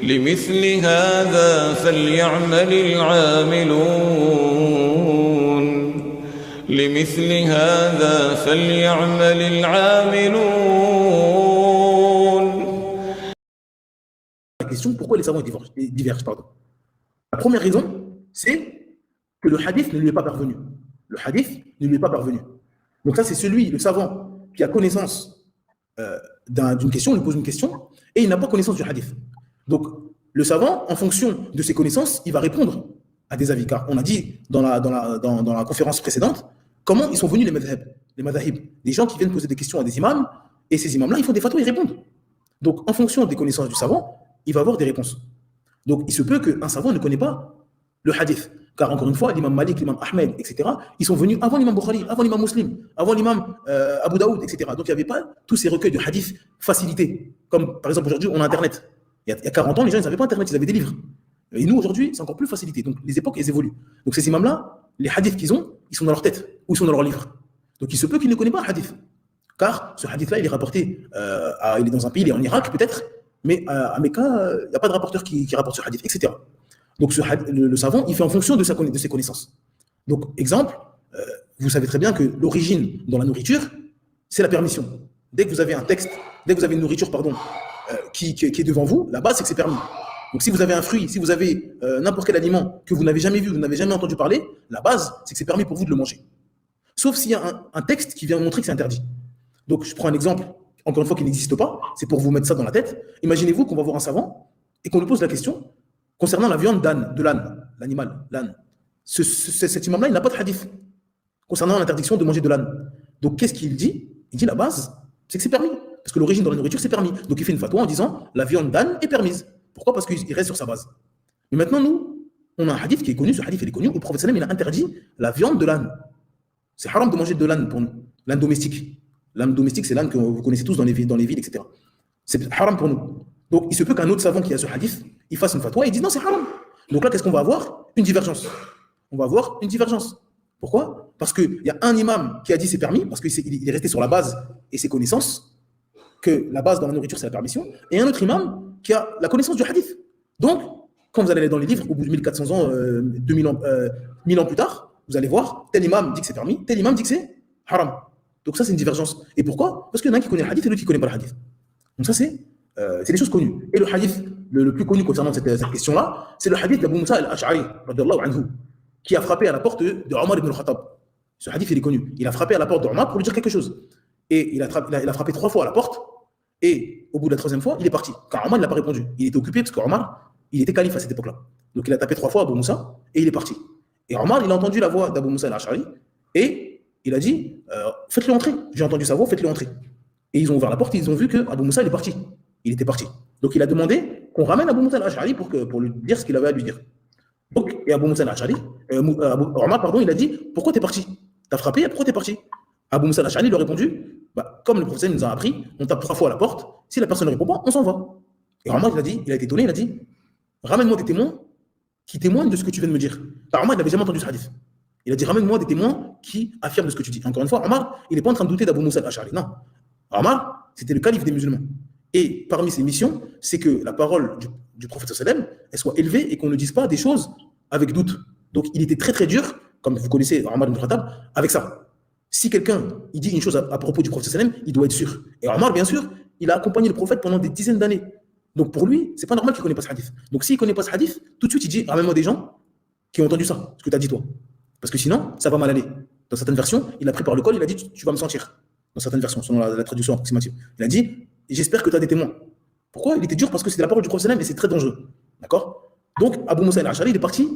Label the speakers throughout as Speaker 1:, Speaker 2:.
Speaker 1: لمثل هذا فليعمل العاملون لمثل هذا فليعمل العاملون.
Speaker 2: La question, pourquoi les savants divergent, pardon. La première raison, c'est que le hadith ne lui est pas parvenu. Le hadith ne lui est pas parvenu. Donc ça, c'est celui, le savant, qui a connaissance d'une question, on lui pose une question, et il n'a pas connaissance du hadith. Donc, le savant, en fonction de ses connaissances, il va répondre à des avis. Car on a dit dans la conférence précédente, comment ils sont venus les madhahib. Des gens qui viennent poser des questions à des imams, et ces imams-là, ils font des fatwas, ils répondent. Donc, en fonction des connaissances du savant, il va avoir des réponses. Donc, il se peut qu'un savant ne connaît pas le hadith. Car encore une fois, l'imam Malik, l'imam Ahmed, etc., ils sont venus avant l'imam Bukhari, avant l'imam Muslim, avant l'imam Abu Daoud, etc. Donc, il n'y avait pas tous ces recueils de hadith facilités. Comme, par exemple, aujourd'hui, on a Internet. Il y a 40 ans, les gens, ils n'avaient pas Internet, ils avaient des livres. Et nous, aujourd'hui, c'est encore plus facilité. Donc, les époques, elles évoluent. Donc, ces imams-là, les hadiths qu'ils ont, ils sont dans leur tête ou ils sont dans leur livre. Donc, il se peut qu'ils ne connaissent pas un hadith. Car ce hadith-là, il est rapporté, il est dans un pays, il est en Irak peut-être, mais à Mecca, il n'y a pas de rapporteur qui rapporte ce hadith, etc. Donc, le savant, il fait en fonction de ses connaissances. Donc, exemple, vous savez très bien que l'origine dans la nourriture, c'est la permission. Dès que vous avez un texte, dès que vous avez une nourriture, pardon, qui est devant vous, la base, c'est que c'est permis. Donc, si vous avez un fruit, si vous avez n'importe quel aliment que vous n'avez jamais vu, vous n'avez jamais entendu parler, la base, c'est que c'est permis pour vous de le manger. Sauf s'il y a un texte qui vient montrer que c'est interdit. Donc, je prends un exemple, encore une fois, qui n'existe pas, c'est pour vous mettre ça dans la tête. Imaginez-vous qu'on va voir un savant et qu'on lui pose la question concernant la viande de l'âne, l'animal, l'âne. Cet imam-là, il n'a pas de hadith concernant l'interdiction de manger de l'âne. Donc, qu'est-ce qu'il dit? Il dit la base, c'est que c'est permis. Parce que l'origine dans la nourriture, c'est permis. Donc, il fait une fatwa en disant la viande d'âne est permise. Pourquoi? Parce qu'il reste sur sa base. Mais maintenant, nous, on a un hadith qui est connu, ce hadith il est connu, où le prophète sallam, il a interdit la viande de l'âne. C'est haram de manger de l'âne pour nous, l'âne domestique. L'âne domestique, c'est l'âne que vous connaissez tous dans les villes, etc. C'est haram pour nous. Donc, il se peut qu'un autre savant qui a ce hadith, il fasse une fatwa et il dise non, c'est haram. Donc là, qu'est-ce qu'on va avoir? Une divergence. On va avoir une divergence. Pourquoi? Parce qu'il y a un imam qui a dit c'est permis, parce qu'il est resté sur la base et ses connaissances, que la base dans la nourriture, c'est la permission, et un autre imam qui a la connaissance du hadith. Donc, quand vous allez aller dans les livres, au bout de 1400 ans, 2000 ans, 1000 ans plus tard, vous allez voir, tel imam dit que c'est permis, tel imam dit que c'est haram. Donc ça, c'est une divergence. Et pourquoi? Parce qu'il y en a un qui connaît le hadith et l'autre qui ne connaît pas le hadith. Donc ça, c'est des choses connues. Et le hadith le plus connu concernant cette question-là, c'est le hadith d'Abu Musa al-Ash'ari, qui a frappé à la porte de Omar ibn al-Khattab. Ce hadith, il est connu. Il a frappé à la porte d'Omar pour lui dire quelque chose. Et il a frappé 3 fois à la porte. Et au bout de la 3e fois, il est parti. Car Omar, il n'a pas répondu. Il était occupé parce qu'Omar, il était calife à cette époque-là. Donc il a tapé 3 fois à Abu Musa et il est parti. Et Omar, il a entendu la voix d'Abu Musa al-Ash'ari et il a dit faites-le entrer. J'ai entendu sa voix, faites-le entrer. Et ils ont ouvert la porte et ils ont vu que Abu Musa, il est parti. Il était parti. Donc il a demandé qu'on ramène Abu Musa al-Ash'ari pour lui dire ce qu'il avait à lui dire. Donc, et Abu Musa al-Ash'ari, Omar, pardon, il a dit pourquoi t'es parti? T'as frappé, pourquoi t'es parti? Abu Musa al-Ash'ari lui a répondu comme le prophète nous a appris, on tape 3 fois à la porte, si la personne ne répond pas, on s'en va. Et Omar, il a été étonné, il a dit ramène-moi des témoins qui témoignent de ce que tu viens de me dire. Car Omar, il n'avait jamais entendu ce hadith. Il a dit ramène-moi des témoins qui affirment de ce que tu dis. Encore une fois, Omar, il n'est pas en train de douter d'Abu Musa al-Ash'ari. Non. Omar, c'était le calife des musulmans. Et parmi ses missions, c'est que la parole du prophète sallam, elle soit élevée et qu'on ne dise pas des choses avec doute. Donc il était très très dur, comme vous connaissez Omar ibn Khattab, avec ça. Si quelqu'un il dit une chose à propos du prophète sallam, il doit être sûr. Et Omar, bien sûr, il a accompagné le prophète pendant des dizaines d'années. Donc pour lui, c'est pas normal qu'il ne connaisse pas ce hadith. Donc s'il ne connaît pas ce hadith, tout de suite il dit ramène-moi des gens qui ont entendu ça, ce que tu as dit toi. Parce que sinon, ça va mal aller. Dans certaines versions, il a pris par le col, il a dit tu vas me sentir. Dans certaines versions, selon la traduction approximative. Il a dit j'espère que tu as des témoins. Pourquoi? Il était dur parce que c'était la parole du prophète sallam et c'est très dangereux. D'accord? Donc Abu Musa al-Ash'ari, il est parti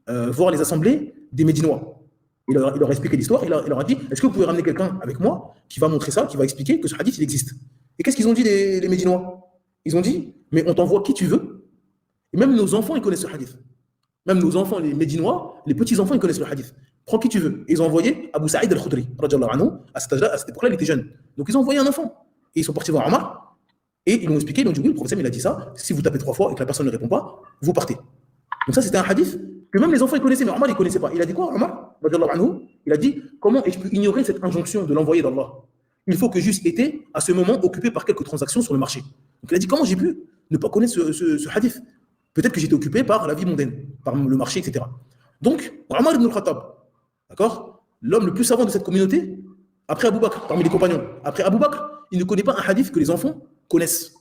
Speaker 2: voir les assemblées des Médinois. Il leur a expliqué l'histoire, il leur a dit est-ce que vous pouvez ramener quelqu'un avec moi qui va montrer ça, qui va expliquer que ce hadith il existe? Et qu'est-ce qu'ils ont dit les Médinois? Ils ont dit mais on t'envoie qui tu veux. Et même nos enfants ils connaissent ce hadith. Même nos enfants, les Médinois, les petits-enfants ils connaissent le hadith. Prends qui tu veux. Et ils ont envoyé Abu Sa'id al-Khudri, à cet âge-là, à cette époque-là, il était jeune. Donc ils ont envoyé un enfant. Et ils sont partis voir Omar. Et ils l'ont expliqué, ils ont dit oui, le prophète il a dit ça, si vous tapez 3 fois et que la personne ne répond pas, vous partez. Donc ça c'était un hadith que même les enfants ils connaissaient, mais Omar il ne connaissait pas. Il a dit quoi Omar? Il a dit comment je peux ignorer cette injonction de l'envoyé d'Allah? Il faut que j'eusse été à ce moment occupé par quelques transactions sur le marché. Donc il a dit comment j'ai pu ne pas connaître ce hadith. Peut-être que j'étais occupé par la vie mondaine, par le marché, etc. Donc, Omar ibn al-Khattab, d'accord, l'homme le plus savant de cette communauté, après Abu Bakr, parmi les compagnons, après Abu Bakr, il ne connaît pas un hadith que les enfants connaissent,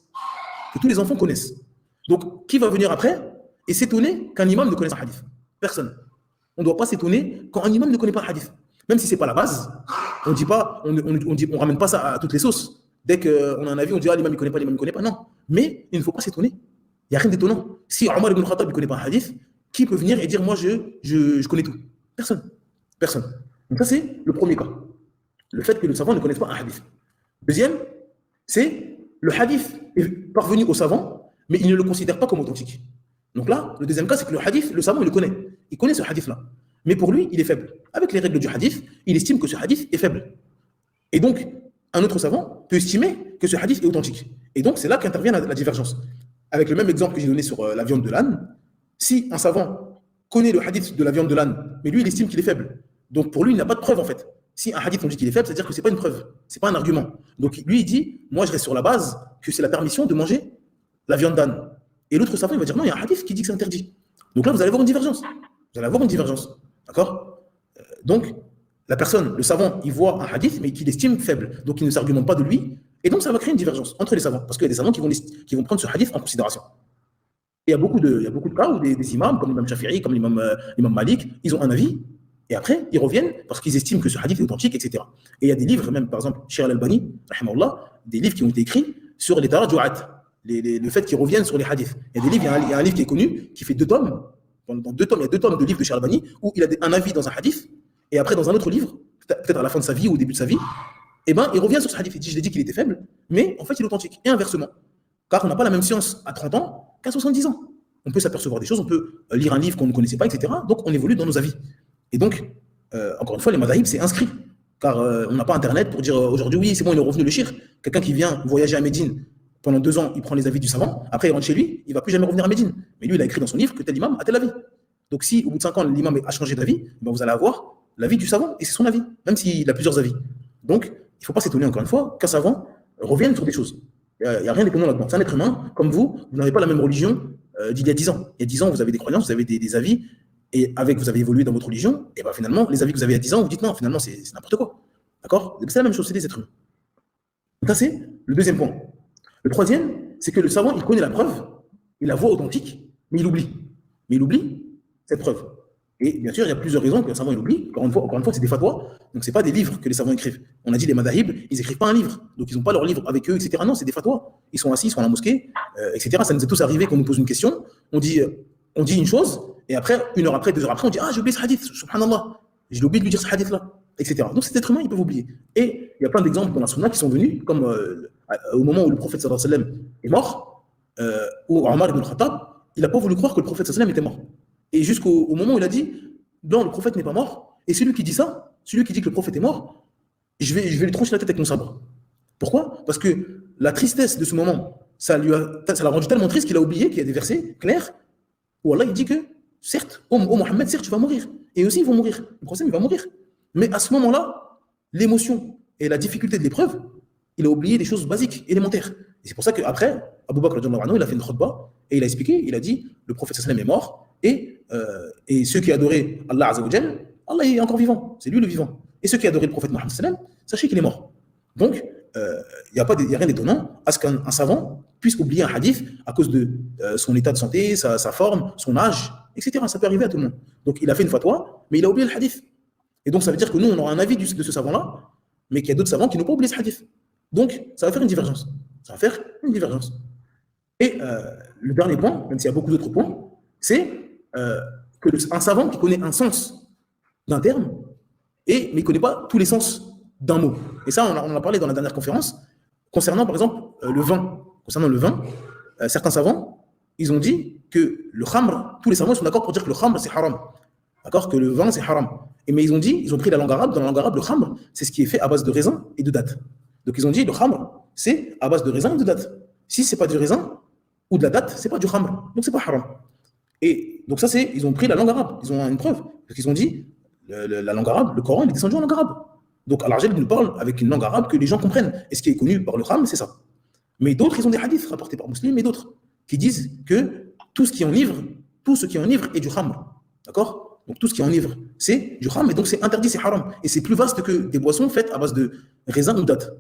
Speaker 2: que tous les enfants connaissent. Donc, qui va venir après et s'étonner qu'un imam ne connaisse un hadith? Personne. On ne doit pas s'étonner quand un imam ne connaît pas un hadith. Même si ce n'est pas la base, on ne ramène pas ça à toutes les sauces. Dès qu'on a un avis, on dit ah, l'imam ne connaît pas, l'imam ne connaît pas. Non. Mais il ne faut pas s'étonner. Il n'y a rien d'étonnant. Si Omar ibn Khattab ne connaît pas un hadith, qui peut venir et dire moi je connais tout? Personne. Personne. Donc ça c'est le premier cas. Le fait que le savant ne connaisse pas un hadith. Deuxième, c'est le hadith est parvenu au savant, mais il ne le considère pas comme authentique. Donc là, le deuxième cas, c'est que le hadith, le savant, il le connaît. Il connaît ce hadith-là. Mais pour lui, il est faible. Avec les règles du hadith, il estime que ce hadith est faible. Et donc, un autre savant peut estimer que ce hadith est authentique. Et donc, c'est là qu'intervient la divergence. Avec le même exemple que j'ai donné sur la viande de l'âne, si un savant connaît le hadith de la viande de l'âne, mais lui, il estime qu'il est faible. Donc, pour lui, il n'a pas de preuve, en fait. Si un hadith, on dit qu'il est faible, c'est-à-dire que ce n'est pas une preuve. Ce n'est pas un argument. Donc, lui, il dit, moi, je reste sur la base que c'est la permission de manger la viande d'âne. Et l'autre savant, il va dire, non, il y a un hadith qui dit que c'est interdit. Donc là, vous allez avoir une divergence. Vous allez avoir une divergence. D'accord? Donc, la personne, le savant, il voit un hadith, mais qu'il estime faible. Donc, il ne s'argumente pas de lui. Et donc, ça va créer une divergence entre les savants. Parce qu'il y a des savants qui vont prendre ce hadith en considération. Et il y a beaucoup de cas où des imams, comme l'imam Shafi'i, comme l'imam Malik, ils ont un avis. Et après, ils reviennent parce qu'ils estiment que ce hadith est authentique, etc. Et il y a des livres, même par exemple, Cheikh Al-Albani, des livres qui ont été écrits sur les taraju'at, le fait qu'ils reviennent sur les hadiths. Il y a des livres, il y a un livre qui est connu, qui fait 2 tomes. Dans 2 tomes, il y a 2 tomes de livres de Cheikh Al-Albani où il a un avis dans un hadith, et après dans un autre livre, peut-être à la fin de sa vie ou au début de sa vie, eh ben, il revient sur ce hadith. Il dit, je l'ai dit qu'il était faible, mais en fait, il est authentique. Et inversement. Car on n'a pas la même science à 30 ans qu'à 70 ans. On peut s'apercevoir des choses, on peut lire un livre qu'on ne connaissait pas, etc. Donc, on évolue dans nos avis. Et donc, encore une fois, les madhahib, c'est inscrit. Car on n'a pas Internet pour dire aujourd'hui, oui, c'est bon, il est revenu le shirk. Quelqu'un qui vient voyager à Médine pendant 2 ans, il prend les avis du savant. Après, il rentre chez lui, il ne va plus jamais revenir à Médine. Mais lui, il a écrit dans son livre que tel imam a tel avis. Donc, si au bout de 5 ans, l'imam a changé d'avis, ben, vous allez avoir l'avis du savant. Et c'est son avis, même s'il a plusieurs avis. Donc, il ne faut pas s'étonner, encore une fois, qu'un savant revienne sur des choses. Il n'y a rien d'étonnant là-dedans. C'est un être humain, comme vous n'avez pas la même religion d'il y a 10 ans. Il y a 10 ans, vous avez des croyances, vous avez des avis, et vous avez évolué dans votre religion, et ben finalement, les avis que vous avez il y a 10 ans, vous dites non, finalement, c'est n'importe quoi. D'accord? C'est la même chose, c'est des êtres humains. Ça, c'est le deuxième point. Le troisième, c'est que le savant, il connaît la preuve, il la voit authentique, mais il oublie. Mais il oublie cette preuve. Et bien sûr, il y a plusieurs raisons que le savant il oublie. Encore une fois, c'est des fatwas. Donc, ce n'est pas des livres que les savants écrivent. On a dit les madhahib, ils n'écrivent pas un livre. Donc, ils n'ont pas leur livre avec eux, etc. Non, c'est des fatwas. Ils sont assis, ils sont à la mosquée, etc. Ça nous est tous arrivé qu'on nous pose une question. On dit une chose, et après, 1 heure après, 2 heures après, on dit ah, j'ai oublié ce hadith, subhanallah. J'ai oublié de lui dire ce hadith-là, etc. Donc, cet être humain, ils peuvent oublier. Et il y a plein d'exemples dans la sunna qui sont venus, comme au moment où le prophète sallallahu alayhi wa sallam est mort, où Omar ibn Khattab, il n'a pas voulu croire que le prophète sallallahu alayhi wa sallam était mort. Et jusqu'au moment où il a dit non, le prophète n'est pas mort. Et celui qui dit ça, celui qui dit que le prophète est mort, je vais lui trancher la tête avec mon sabre. Pourquoi? Parce que la tristesse de ce moment, ça l'a rendu tellement triste qu'il a oublié qu'il y a des versets clairs où Allah il dit que, certes, oh Mohammed, certes, tu vas mourir. Et aussi, ils vont mourir. Le prophète, il va mourir. Mais à ce moment-là, l'émotion et la difficulté de l'épreuve, il a oublié des choses basiques, élémentaires. Et c'est pour ça qu'après, Abu Bakr, il a fait une khutbah et il a expliqué, il a dit, le prophète sallam est mort et ceux qui adoraient Allah Azza wa Jal, Allah est encore vivant, c'est lui le vivant. Et ceux qui adoraient le prophète Mohammed sallam, sachez qu'il est mort. Donc, il n'y a rien d'étonnant à ce qu'un savant puisse oublier un hadith à cause de son état de santé, sa forme, son âge, etc. Ça peut arriver à tout le monde. Donc, il a fait une fatwa, mais il a oublié le hadith. Et donc, ça veut dire que nous, on aura un avis de ce savant-là, mais qu'il y a d'autres savants qui n'ont pas oublié ce hadith. Donc, ça va faire une divergence. Ça va faire une divergence. Et le dernier point, même s'il y a beaucoup d'autres points, c'est qu'un savant qui connaît un sens d'un terme, mais il ne connaît pas tous les sens d'un mot. Et ça, on en a parlé dans la dernière conférence, concernant par exemple le vin. Concernant le vin, certains savants, ils ont dit que le khamr, tous les savants sont d'accord pour dire que le khamr c'est haram. D'accord? Que le vin c'est haram. Mais ils ont pris la langue arabe, dans la langue arabe, le khamr, c'est ce qui est fait à base de raisin et de date. Donc ils ont dit le khamr, c'est à base de raisin et de date. Si c'est pas du raisin ou de la date, c'est pas du khamr. Donc c'est pas haram. Et donc ça, ils ont pris la langue arabe. Ils ont une preuve. Parce qu'ils ont dit, la langue arabe, le Coran, il est descendu en langue arabe. Donc Al-Arjal nous parle avec une langue arabe que les gens comprennent. Et ce qui est connu par le Kham, c'est ça. Mais d'autres, ils ont des hadiths rapportés par Muslim et d'autres. qui disent que tout ce qui enivre est du khamr. D'accord? Donc tout ce qui enivre, c'est du khamr, et donc c'est interdit, c'est haram. Et c'est plus vaste que des boissons faites à base de raisin ou dattes.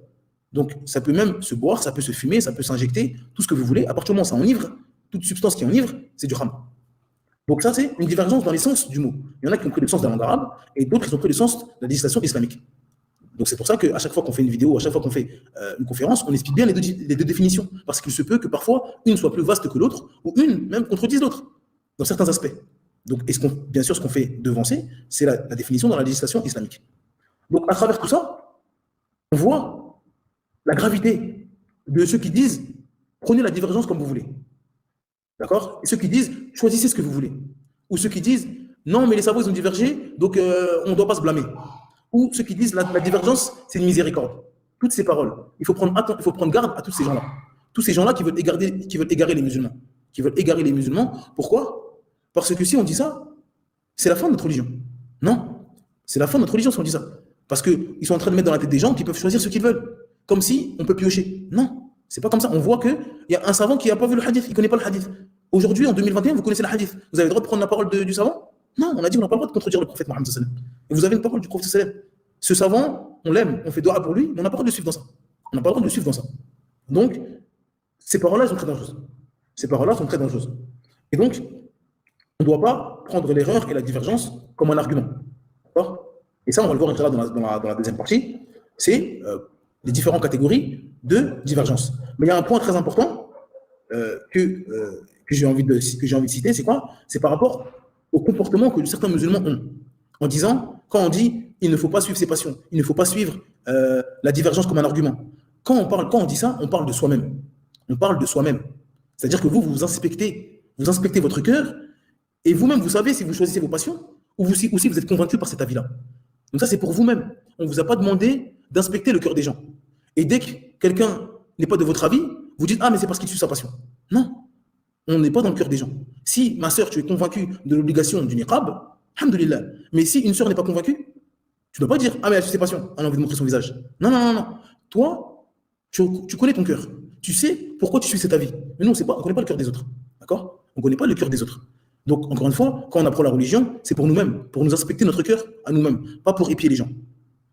Speaker 2: Donc ça peut même se boire, ça peut se fumer, ça peut s'injecter, tout ce que vous voulez. À partir du moment où ça enivre, toute substance qui enivre, c'est du khamr. Donc ça, c'est une divergence dans les sens du mot. Il y en a qui ont pris le sens de la langue arabe, et d'autres, ils ont pris le sens de la législation islamique. Donc c'est pour ça qu'à chaque fois qu'on fait une vidéo, à chaque fois qu'on fait une conférence, on explique bien les deux définitions. Parce qu'il se peut que parfois, une soit plus vaste que l'autre, ou une même contredise l'autre, dans certains aspects. Donc, bien sûr, ce qu'on fait devancer, c'est la définition dans la législation islamique. Donc, à travers tout ça, on voit la gravité de ceux qui disent prenez la divergence comme vous voulez. D'accord? Et ceux qui disent choisissez ce que vous voulez. Ou ceux qui disent non, mais les savants, ils ont divergé, donc on ne doit pas se blâmer. Ou ceux qui disent la divergence, c'est une miséricorde. Toutes ces paroles, il faut prendre garde à tous ces gens-là. Tous ces gens-là qui veulent égarer les musulmans. Qui veulent égarer les musulmans. Pourquoi? Parce que si on dit ça, c'est la fin de notre religion. Non, c'est la fin de notre religion si on dit ça. Parce qu'ils sont en train de mettre dans la tête des gens qui peuvent choisir ce qu'ils veulent. Comme si on peut piocher. Non, c'est pas comme ça. On voit qu'il y a un savant qui n'a pas vu le hadith, il ne connaît pas le hadith. Aujourd'hui, en 2021, vous connaissez le hadith. Vous avez le droit de prendre la parole du savant? Non, on a dit qu'on n'a pas le droit de contredire le prophète Mohammed sallallahu alayhi wa sallam. Et vous avez une parole du prophète sallallahu alayhi wa sallam. Ce savant, on l'aime, on fait dua pour lui, mais on n'a pas le droit de le suivre dans ça. On n'a pas le droit de le suivre dans ça. Donc, ces paroles-là sont très dangereuses. Ces paroles-là sont très dangereuses. Et donc, on ne doit pas prendre l'erreur et la divergence comme un argument. D'accord? Et ça, on va le voir dans la deuxième partie. C'est les différentes catégories de divergence. Mais il y a un point très important que j'ai envie de citer, c'est quoi? C'est par rapport au comportement que certains musulmans ont. En disant, quand on dit il ne faut pas suivre ses passions, il ne faut pas suivre la divergence comme un argument. Quand on dit ça, on parle de soi-même. On parle de soi-même. C'est-à-dire que vous inspectez votre cœur, et vous-même, vous savez si vous choisissez vos passions, ou si vous êtes convaincu par cet avis-là. Donc ça, c'est pour vous-même. On ne vous a pas demandé d'inspecter le cœur des gens. Et dès que quelqu'un n'est pas de votre avis, vous dites, ah, mais c'est parce qu'il suit sa passion. Non, on n'est pas dans le cœur des gens. Si, ma sœur, tu es convaincue de l'obligation du niqab, alhamdoulilah. Mais si une sœur n'est pas convaincue, tu ne dois pas dire, ah, mais elle suit ses passions, elle a envie de montrer son visage. Non, non, non, non. Toi, tu connais ton cœur. Tu sais pourquoi tu suis cet avis. Mais nous, on ne connaît pas le cœur des autres. D'accord? On ne connaît pas le cœur des autres. Donc, encore une fois, quand on apprend la religion, c'est pour nous-mêmes, pour nous inspecter notre cœur à nous-mêmes, pas pour épier les gens,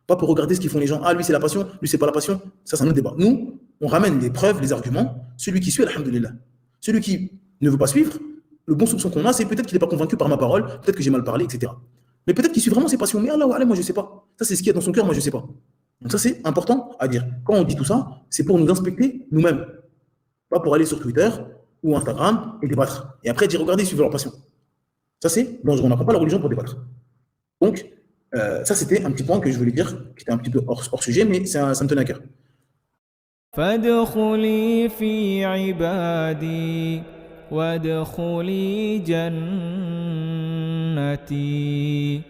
Speaker 2: pas pour regarder ce qu'ils font les gens. Ah, lui, c'est la passion, lui, c'est pas la passion. Ça, c'est un autre débat. Nous, on ramène les preuves, les arguments. Celui qui suit, alhamdoulilah. Celui qui ne veut pas suivre, le bon soupçon qu'on a, c'est peut-être qu'il n'est pas convaincu par ma parole, peut-être que j'ai mal parlé, etc. Mais peut-être qu'il suit vraiment ses passions. Mais Allah, moi, je ne sais pas. Ça, c'est ce qu'il y a dans son cœur, moi, je ne sais pas. Donc, ça, c'est important à dire. Quand on dit tout ça, c'est pour nous inspecter nous-mêmes, pas pour aller sur Twitter ou Instagram et débattre. Et après dire, regardez, suivez leur passion. Ça, c'est dangereux. On n'apprend pas la religion pour débattre. Donc, ça, c'était un petit point que je voulais dire, qui était un petit peu hors sujet, mais ça me tenait à cœur.
Speaker 3: فادخلي في عبادي وادخلي جنتي